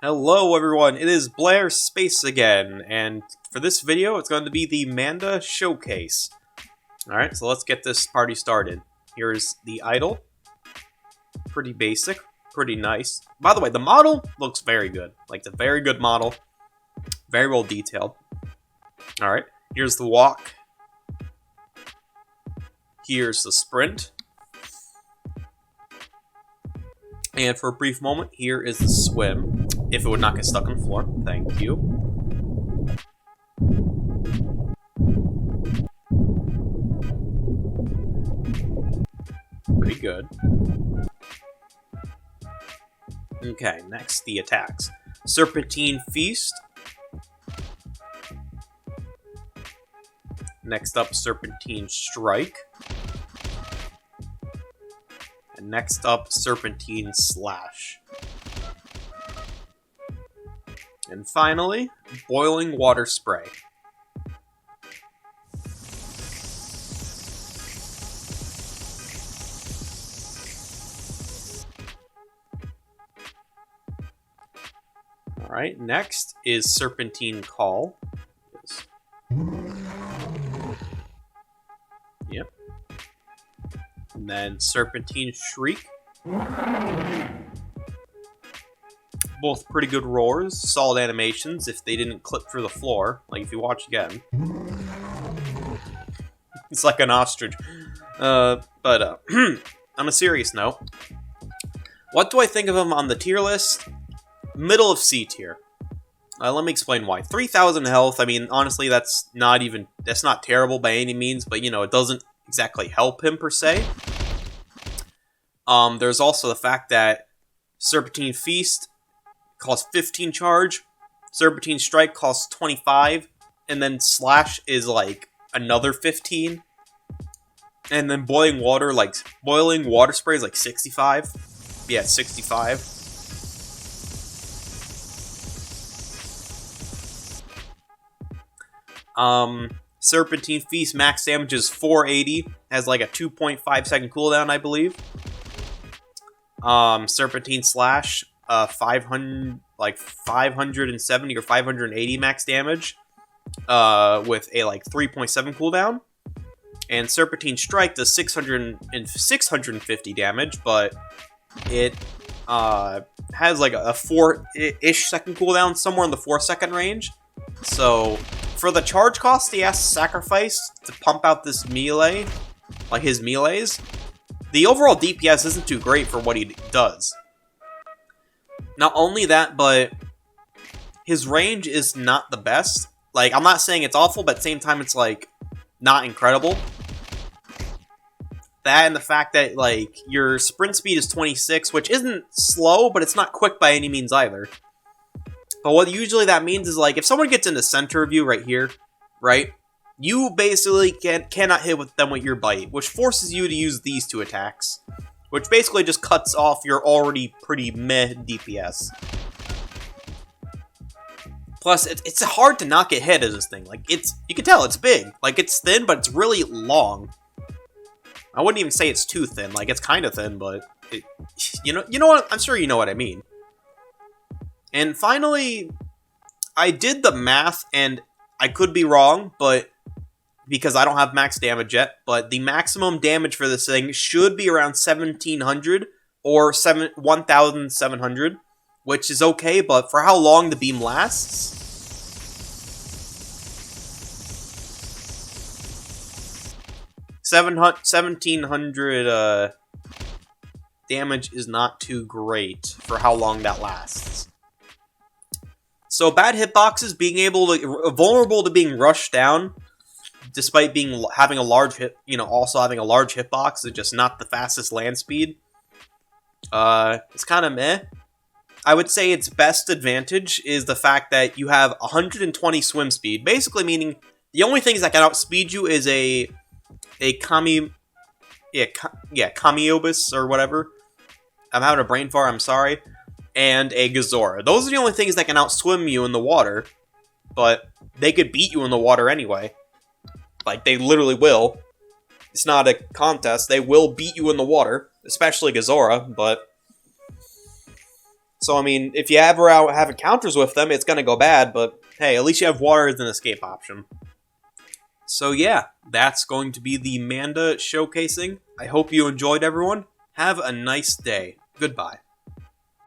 Hello everyone, it is Blair Space again, and for this video it's going to be the Manda Showcase. Alright, so let's get this party started. Here's the idol. Pretty basic, pretty nice. By the way, the model looks very good. Like, it's a very good model. Very well detailed. Alright, here's the walk. Here's the sprint. And for a brief moment, here is the swim. If it would not get stuck on the floor. Thank you. Pretty good. Okay, next, the attacks. Serpentine Feast. Next up, Serpentine Strike. And next up, Serpentine Slash. And finally, Boiling Water Spray. Alright, next is Serpentine Call. Yep. And then Serpentine Shriek. Both pretty good roars, solid animations if they didn't clip through the floor, like if you watch again. It's like an ostrich. On a serious note, what do I think of him on the tier list? Middle of C tier. Let me explain why. 3,000 health, I mean, honestly, that's not terrible by any means, but, you know, it doesn't exactly help him per se. There's also the fact that Serpentine Feast costs 15 charge, Serpentine Strike costs 25, and then Slash is like another 15. And then Boiling Water Spray is like 65. Yeah, 65. Serpentine Feast max damage is 480, has like a 2.5 second cooldown, I believe. Serpentine Slash 570 or 580 max damage, with a like 3.7 cooldown, and Serpentine Strike does 650 damage, but it has like a 4-ish second cooldown, somewhere in the 4-second range. So for the charge cost he has to sacrifice to pump out this melee, like his melees, the overall DPS isn't too great for what he does. Not only that, but his range is not the best. Like, I'm not saying it's awful, but at the same time, it's, like, not incredible. That and the fact that, like, your sprint speed is 26, which isn't slow, but it's not quick by any means either. But what usually that means is, like, if someone gets in the center of you right here, right, you basically cannot hit them with your bite, which forces you to use these two attacks. Which basically just cuts off your already pretty meh DPS. Plus, it's hard to not get hit as this thing. Like, you can tell it's big. Like, it's thin, but it's really long. I wouldn't even say it's too thin. Like, it's kind of thin, but you know what? I'm sure you know what I mean. And finally, I did the math, and I could be wrong, but because I don't have max damage yet, but the maximum damage for this thing should be around 1,700 or 1,700, which is okay, but for how long the beam lasts, 1,700 damage is not too great for how long that lasts. So bad hitboxes, vulnerable to being rushed down, despite having a large hitbox, is just not the fastest land speed. It's kind of meh. I would say its best advantage is the fact that you have 120 swim speed, basically meaning the only things that can outspeed you is a Kamiobus or whatever. I'm having a brain fart, I'm sorry. And a Gazora. Those are the only things that can outswim you in the water, but they could beat you in the water anyway. Like, they literally will. It's not a contest. They will beat you in the water, especially Gazora, but So, I mean, if you ever out have encounters with them, it's going to go bad, but hey, at least you have water as an escape option. So yeah, that's going to be the Manda showcasing. I hope you enjoyed, everyone. Have a nice day. Goodbye.